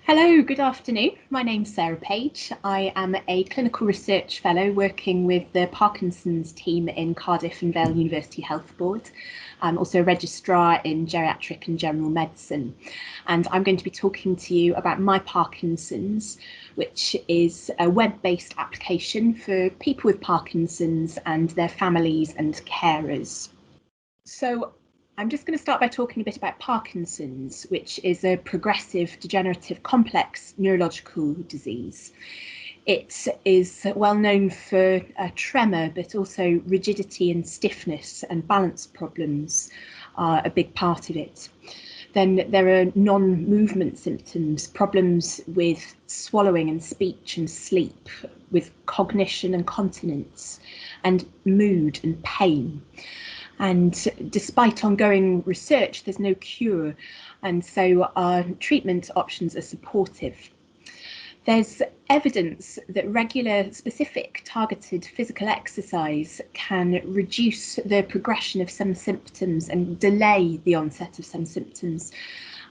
Hello, good afternoon. My name's Sarah Page. I am a clinical research fellow working with the Parkinsons team in Cardiff and Vale University Health Board. I'm also a registrar in geriatric and general medicine. And I'm going to be talking to you about My Parkinsons, which is a web-based application for people with Parkinsons and their families and carers. So I'm just going to start by talking a bit about Parkinson's, which is a progressive, degenerative, complex neurological disease. It is well known for tremor, but also rigidity and stiffness and balance problems are a big part of it. Then there are non-movement symptoms, problems with swallowing and speech and sleep, with cognition and continence, and mood and pain. And despite ongoing research, there's no cure, and so our treatment options are supportive. There's evidence that regular, specific, targeted physical exercise can reduce the progression of some symptoms and delay the onset of some symptoms.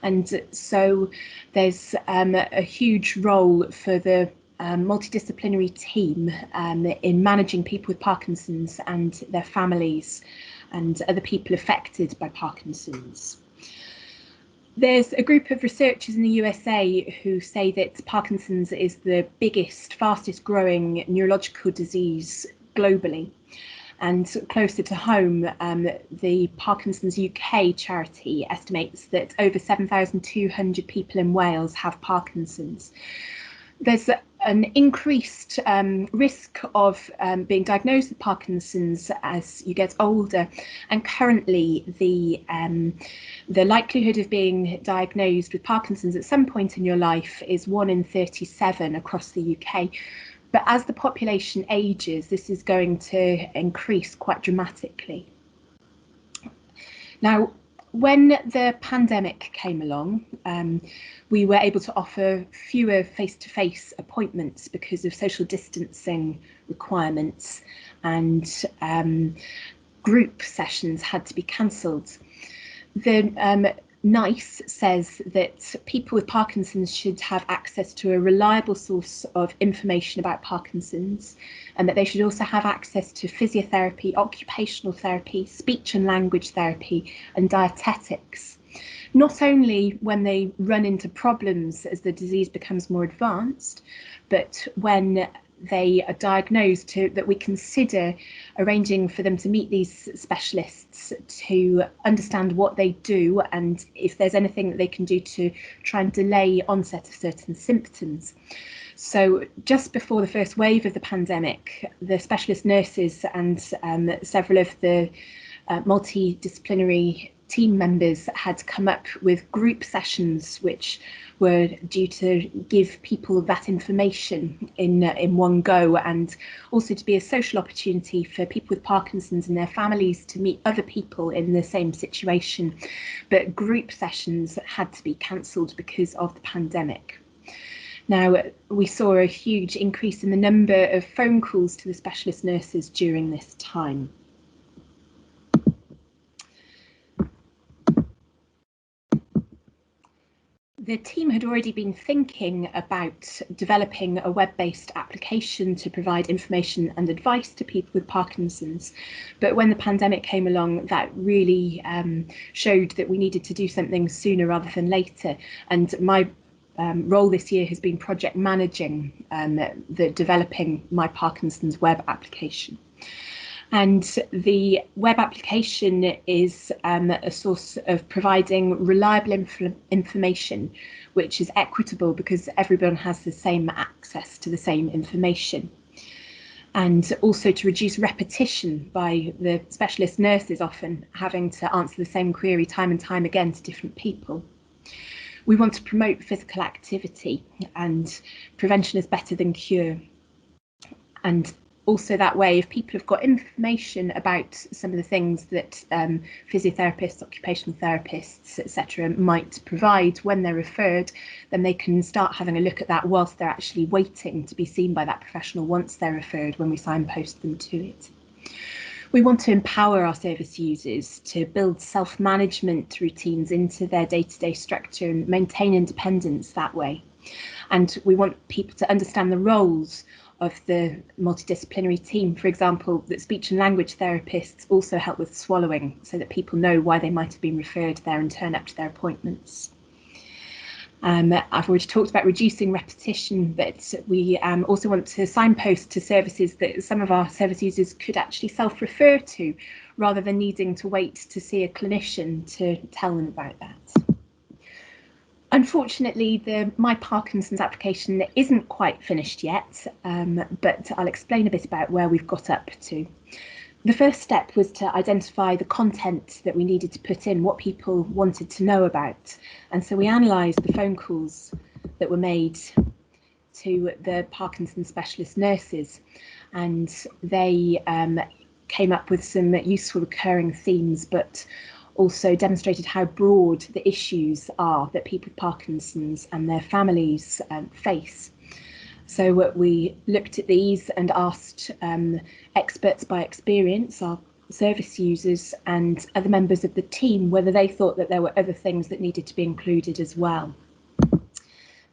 And so there's a huge role for the multidisciplinary team in managing people with Parkinson's and their families and other people affected by Parkinson's. There's a group of researchers in the USA who say that Parkinson's is the biggest, fastest growing neurological disease globally. And closer to home, the Parkinson's UK charity estimates that over 7,200 people in Wales have Parkinson's. There's an increased risk of being diagnosed with Parkinson's as you get older, and currently the likelihood of being diagnosed with Parkinson's at some point in your life is 1 in 37 across the UK. But as the population ages, this is going to increase quite dramatically. Now, when the pandemic came along, we were able to offer fewer face-to-face appointments because of social distancing requirements, and group sessions had to be cancelled. The NICE says that people with Parkinson's should have access to a reliable source of information about Parkinson's, and that they should also have access to physiotherapy, occupational therapy, speech and language therapy, and dietetics, not only when they run into problems as the disease becomes more advanced, but when they are diagnosed, that we consider arranging for them to meet these specialists to understand what they do and if there's anything that they can do to try and delay onset of certain symptoms. So just before the first wave of the pandemic, the specialist nurses and several of the multidisciplinary team members had come up with group sessions which were due to give people that information in one go, and also to be a social opportunity for people with Parkinson's and their families to meet other people in the same situation. But group sessions had to be cancelled because of the pandemic. Now, we saw a huge increase in the number of phone calls to the specialist nurses during this time. The team had already been thinking about developing a web-based application to provide information and advice to people with Parkinson's, but when the pandemic came along, that really showed that we needed to do something sooner rather than later. And my role this year has been project managing the developing My Parkinson's web application. And the web application is a source of providing reliable information, which is equitable because everyone has the same access to the same information. And also to reduce repetition by the specialist nurses often having to answer the same query time and time again to different people. We want to promote physical activity, and prevention is better than cure. And also that way, if people have got information about some of the things that physiotherapists, occupational therapists, etc. might provide when they're referred, then they can start having a look at that whilst they're actually waiting to be seen by that professional once they're referred, when we signpost them to it. We want to empower our service users to build self-management routines into their day-to-day structure and maintain independence that way. And we want people to understand the roles of the multidisciplinary team. For example, that speech and language therapists also help with swallowing, so that people know why they might have been referred there and turn up to their appointments. I've already talked about reducing repetition, but we also want to signpost to services that some of our service users could actually self-refer to, rather than needing to wait to see a clinician to tell them about that. Unfortunately, the My Parkinsons application isn't quite finished yet, but I'll explain a bit about where we've got up to. The first step was to identify the content that we needed to put in, what people wanted to know about. And so we analysed the phone calls that were made to the Parkinson's specialist nurses, and they came up with some useful recurring themes, but also demonstrated how broad the issues are that people with Parkinson's and their families face. So we looked at these and asked experts by experience, our service users and other members of the team, whether they thought that there were other things that needed to be included as well.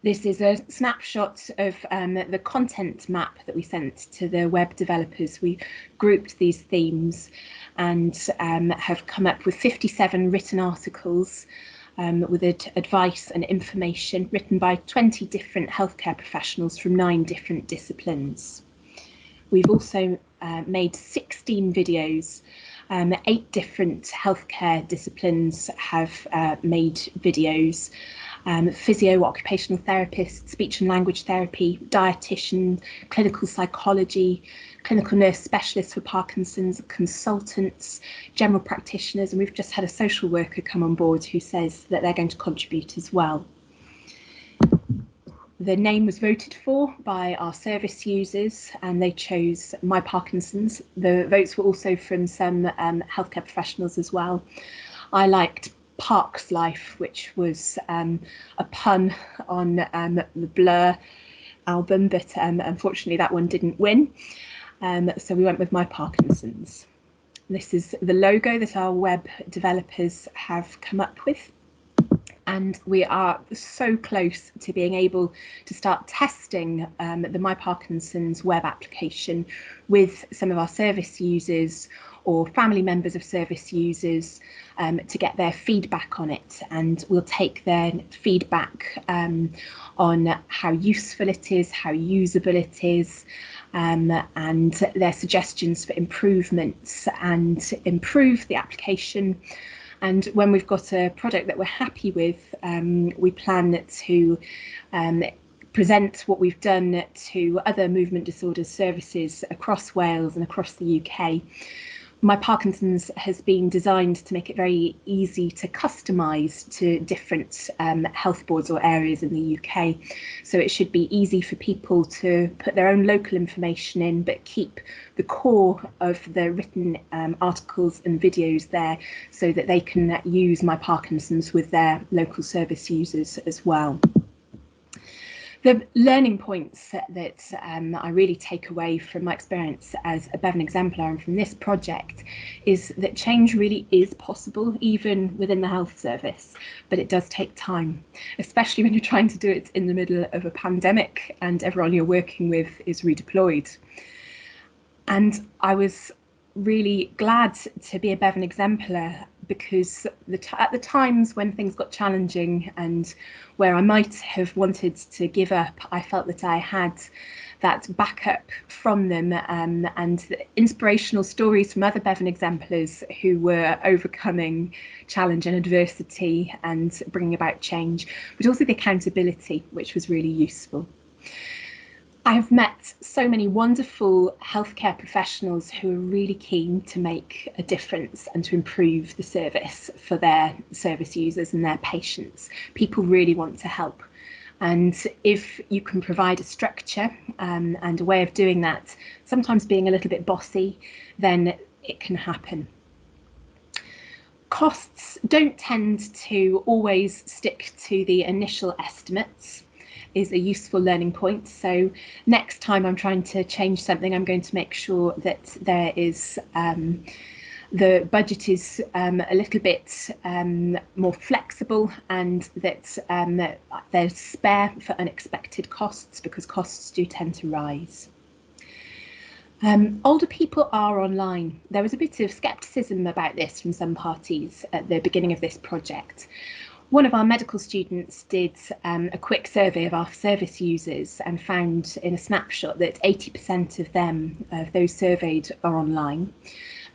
This is a snapshot of the content map that we sent to the web developers. We grouped these themes and have come up with 57 written articles with advice and information written by 20 different healthcare professionals from 9 different disciplines. We've also made 16 videos. 8 different healthcare disciplines have made videos. Physio, occupational therapist, speech and language therapy, dietitian, clinical psychology, clinical nurse specialists for Parkinson's, consultants, general practitioners, and we've just had a social worker come on board who says that they're going to contribute as well. The name was voted for by our service users and they chose My Parkinsons. The votes were also from some healthcare professionals as well. I liked Park's Life, which was a pun on the Blur album, but unfortunately that one didn't win. So we went with My Parkinsons. This is the logo that our web developers have come up with. And we are so close to being able to start testing the My Parkinsons web application with some of our service users or family members of service users to get their feedback on it. And we'll take their feedback on how useful it is, how usable it is, and their suggestions for improvements and improve the application. And when we've got a product that we're happy with, we plan to present what we've done to other movement disorders services across Wales and across the UK. My Parkinsons has been designed to make it very easy to customise to different health boards or areas in the UK. So it should be easy for people to put their own local information in, but keep the core of the written articles and videos there so that they can use My Parkinsons with their local service users as well. The learning points that I really take away from my experience as a Bevan Exemplar and from this project is that change really is possible, even within the health service, but it does take time, especially when you're trying to do it in the middle of a pandemic and everyone you're working with is redeployed. And I was really glad to be a Bevan Exemplar because at the times when things got challenging and where I might have wanted to give up, I felt that I had that backup from them and the inspirational stories from other Bevan Exemplars who were overcoming challenge and adversity and bringing about change, but also the accountability, which was really useful. I've met so many wonderful healthcare professionals who are really keen to make a difference and to improve the service for their service users and their patients. People really want to help. And if you can provide a structure and a way of doing that, sometimes being a little bit bossy, then it can happen. Costs don't tend to always stick to the initial estimates. Is a useful learning point. So next time I'm trying to change something, I'm going to make sure that there is the budget is a little bit more flexible, and that there's spare for unexpected costs, because costs do tend to rise. Older people are online. There was a bit of scepticism about this from some parties at the beginning of this project. One of our medical students did a quick survey of our service users and found in a snapshot that 80% of them, of those surveyed, are online.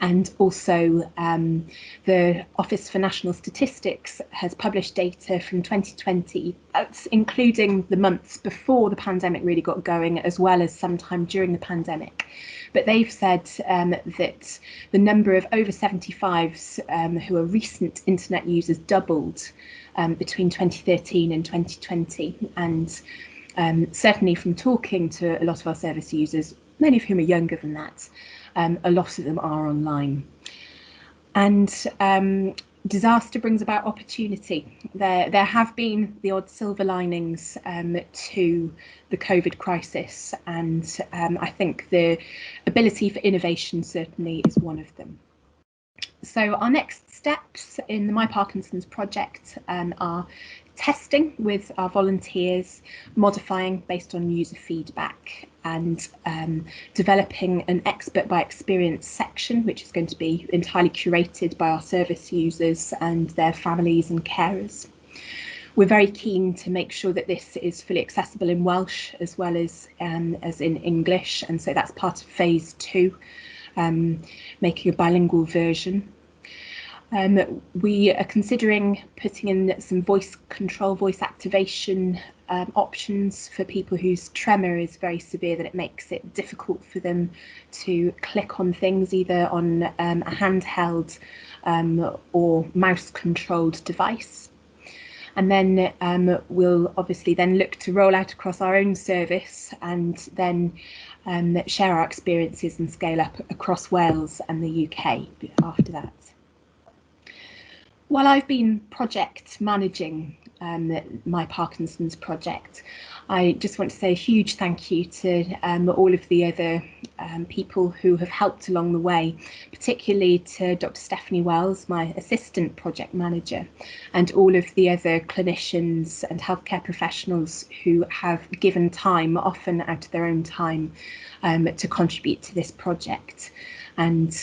And also the Office for National Statistics has published data from 2020, that's including the months before the pandemic really got going, as well as sometime during the pandemic. But they've said that the number of over 75s who are recent internet users doubled between 2013 and 2020. And certainly from talking to a lot of our service users, many of whom are younger than that, a lot of them are online. And disaster brings about opportunity. There have been the odd silver linings to the COVID crisis, and I think the ability for innovation certainly is one of them. So our next steps in the My Parkinsons project are testing with our volunteers, modifying based on user feedback, and developing an expert by experience section, which is going to be entirely curated by our service users and their families and carers. We're very keen to make sure that this is fully accessible in Welsh as well as in English, and so that's part of phase 2, making a bilingual version. We are considering putting in some voice control, voice activation options for people whose tremor is very severe, that it makes it difficult for them to click on things either on a handheld or mouse controlled device. And then we'll obviously then look to roll out across our own service, and then share our experiences and scale up across Wales and the UK after that. While I've been project managing My Parkinsons project, I just want to say a huge thank you to all of the other people who have helped along the way, particularly to Dr. Stephanie Wells, my assistant project manager, and all of the other clinicians and healthcare professionals who have given time, often out of their own time, to contribute to this project. And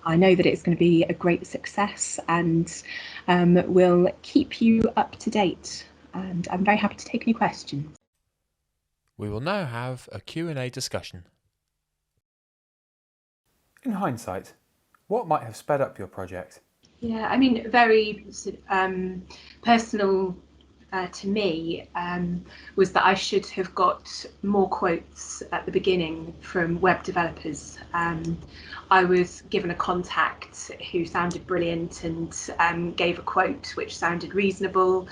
I know that it's going to be a great success, and we'll keep you up to date. And I'm very happy to take any questions. We will now have a Q&A discussion. In hindsight, what might have sped up your project? Yeah, I mean, very personal to me was that I should have got more quotes at the beginning from web developers. I was given a contact who sounded brilliant and gave a quote which sounded reasonable,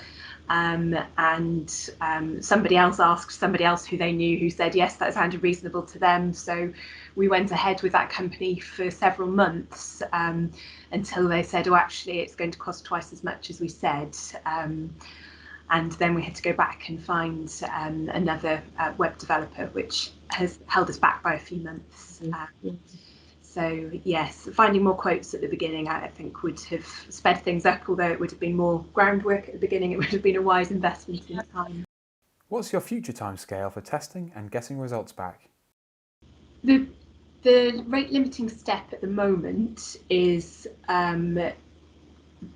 and somebody else asked somebody else who they knew, who said yes, that sounded reasonable to them. So we went ahead with that company for several months until they said, oh, actually it's going to cost twice as much as we said. And then we had to go back and find another web developer, which has held us back by a few months. So yes, finding more quotes at the beginning, I think, would have sped things up, although it would have been more groundwork at the beginning. It would have been a wise investment in time. What's your future timescale for testing and getting results back? The rate limiting step at the moment is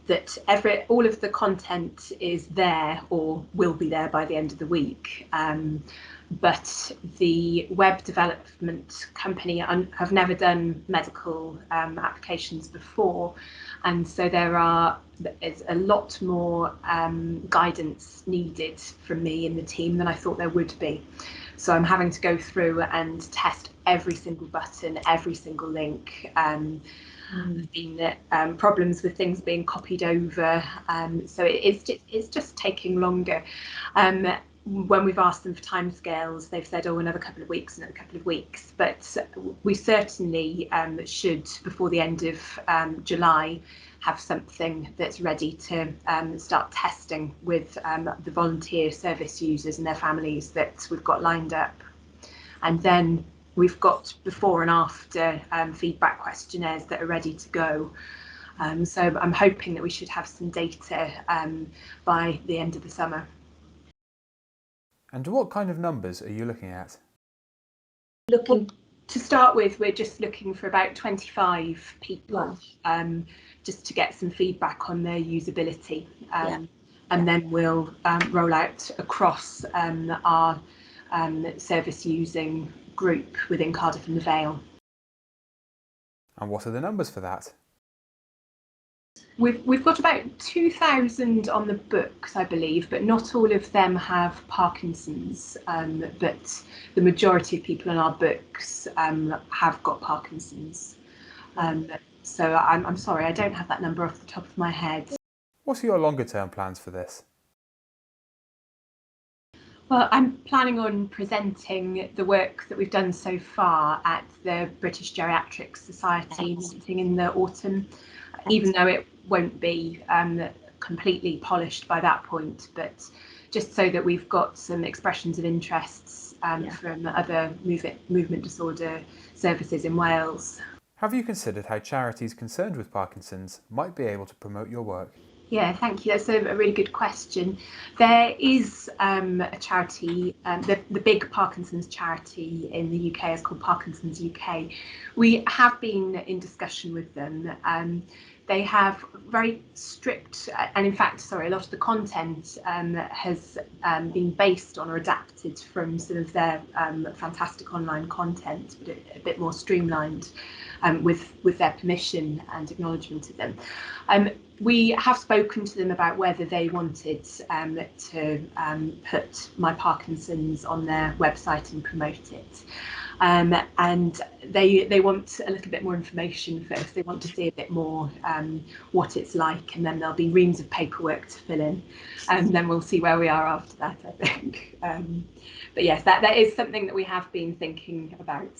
that all of the content is there or will be there by the end of the week. But the web development company have never done medical applications before, and so there's a lot more guidance needed from me and the team than I thought there would be. So I'm having to go through and test every single button, every single link. There's been problems with things being copied over, so it's just taking longer. When we've asked them for timescales, they've said, oh, another couple of weeks, but we certainly should, before the end of July, have something that's ready to start testing with the volunteer service users and their families that we've got lined up. And then we've got before and after feedback questionnaires that are ready to go. So I'm hoping that we should have some data by the end of the summer. And what kind of numbers are you looking at? To start with, we're just looking for about 25 people, just to get some feedback on their usability. And then we'll roll out across our service using group within Cardiff and the Vale. And what are the numbers for that? We've got about 2,000 on the books, I believe, but not all of them have Parkinson's. But the majority of people in our books have got Parkinson's. So I'm sorry, I don't have that number off the top of my head. What are your longer term plans for this? Well, I'm planning on presenting the work that we've done so far at the British Geriatric Society meeting in the autumn, even though it won't be completely polished by that point, but just so that we've got some expressions of interests from other movement disorder services in Wales. Have you considered how charities concerned with Parkinson's might be able to promote your work? Yeah, thank you. That's a really good question. There is a charity, the big Parkinson's charity in the UK is called Parkinsons UK. We have been in discussion with them. They have very strict, and in fact, a lot of the content has been based on or adapted from some of their fantastic online content, but a bit more streamlined with their permission and acknowledgement of them. We have spoken to them about whether they wanted to put My Parkinson's on their website and promote it. And they want a little bit more information first. They want to see a bit more what it's like, and then there'll be reams of paperwork to fill in, and then we'll see where we are after that, I think. But yes, that is something that we have been thinking about.